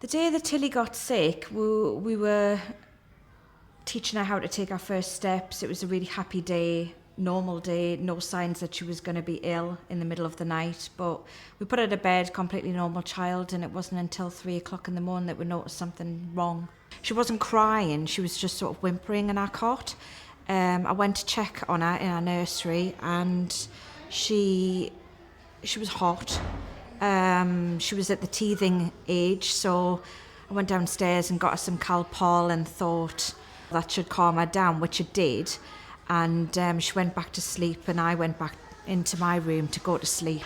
The day that Tilly got sick, we were teaching her how to take our first steps. It was a really happy day, normal day, no signs that she was going to be ill in the middle of the night. But we put her to bed, completely normal child, and it wasn't until 3 o'clock in the morning that we noticed something wrong. She wasn't crying, she was just sort of whimpering in our cot. I went to check on her in our nursery, and she was hot. She was at the teething age, so I went downstairs and got her some Calpol and thought that should calm her down, which it did. And she went back to sleep, and I went back into my room to go to sleep.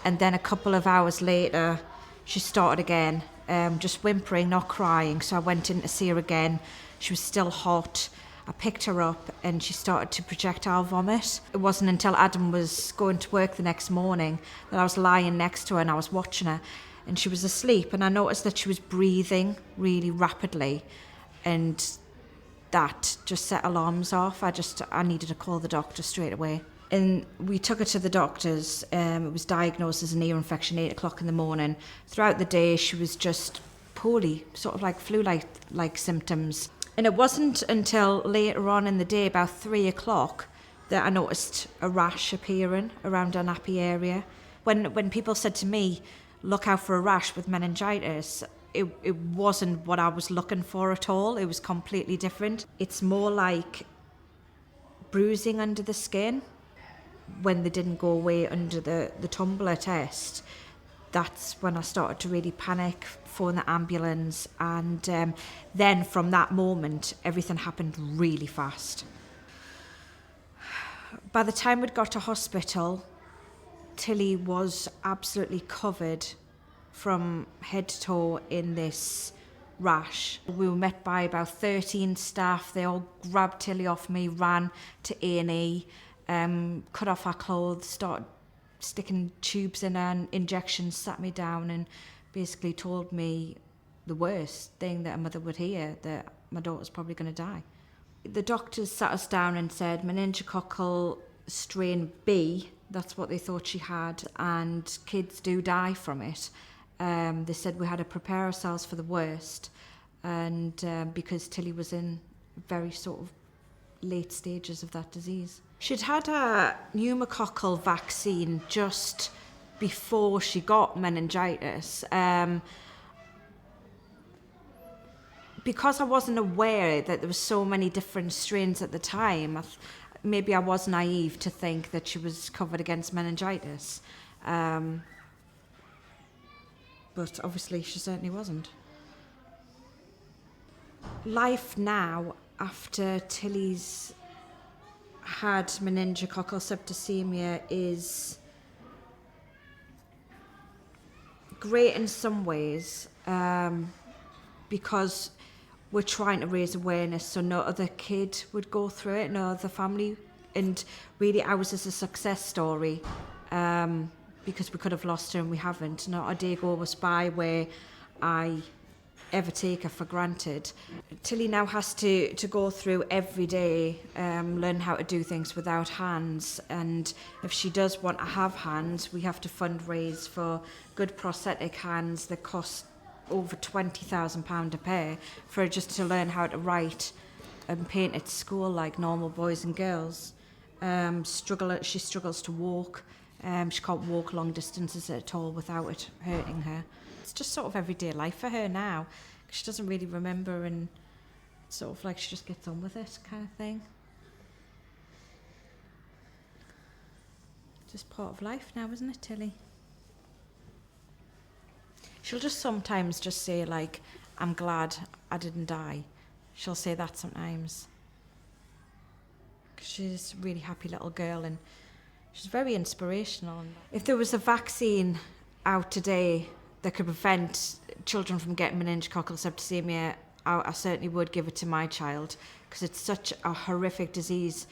And then a couple of hours later, she started again, just whimpering, not crying. So I went in to see her again. She was still hot. I picked her up and she started to projectile vomit. It wasn't until Adam was going to work the next morning that I was lying next to her and I was watching her, and she was asleep, and I noticed that she was breathing really rapidly, and that just set alarms off. I needed to call the doctor straight away. And we took her to the doctors. It was diagnosed as an ear infection 8 o'clock in the morning. Throughout the day, she was just poorly, sort of like flu-like symptoms. And it wasn't until later on in the day, about 3 o'clock, that I noticed a rash appearing around her nappy area. When people said to me, look out for a rash with meningitis, it wasn't what I was looking for at all. It was completely different. It's more like bruising under the skin. When they didn't go away under the tumbler test, that's when I started to really panic, phone the ambulance, and then from that moment, everything happened really fast. By the time we'd got to hospital, Tilly was absolutely covered from head to toe in this rash. We were met by about 13 staff. They all grabbed Tilly off me, ran to A&E, cut off our clothes, started sticking tubes in her and injections, sat me down and basically told me the worst thing that a mother would hear, that my daughter's probably going to die. The doctors sat us down and said meningococcal strain B, that's what they thought she had, and kids do die from it. They said we had to prepare ourselves for the worst, and because Tilly was in very sort of late stages of that disease. She'd had a pneumococcal vaccine just before she got meningitis. Because I wasn't aware that there were so many different strains at the time, maybe I was naive to think that she was covered against meningitis. But obviously she certainly wasn't. Life now, after Tilly's had meningococcal septicaemia, is great in some ways, because we're trying to raise awareness so no other kid would go through it, no other family. And really ours is a success story, because we could have lost her and we haven't. Not a day goes by where I ever take her for granted. Tilly now has to go through every day, learn how to do things without hands, and if she does want to have hands, we have to fundraise for good prosthetic hands that cost over £20,000 a pair for her just to learn how to write and paint at school like normal boys and girls. She struggles to walk. She can't walk long distances at all without it hurting her. It's just sort of everyday life for her now. She doesn't really remember, and sort of like she just gets on with it kind of thing. Just part of life now, isn't it, Tilly? She'll just sometimes just say like, I'm glad I didn't die. She'll say that sometimes. 'Cause she's a really happy little girl and she's very inspirational. If there was a vaccine out today that could prevent children from getting meningococcal septicaemia, I certainly would give it to my child, because it's such a horrific disease.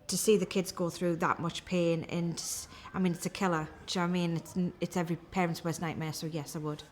To see the kids go through that much pain, and I mean, it's a killer. Do you know what I mean? It's every parent's worst nightmare, so yes, I would.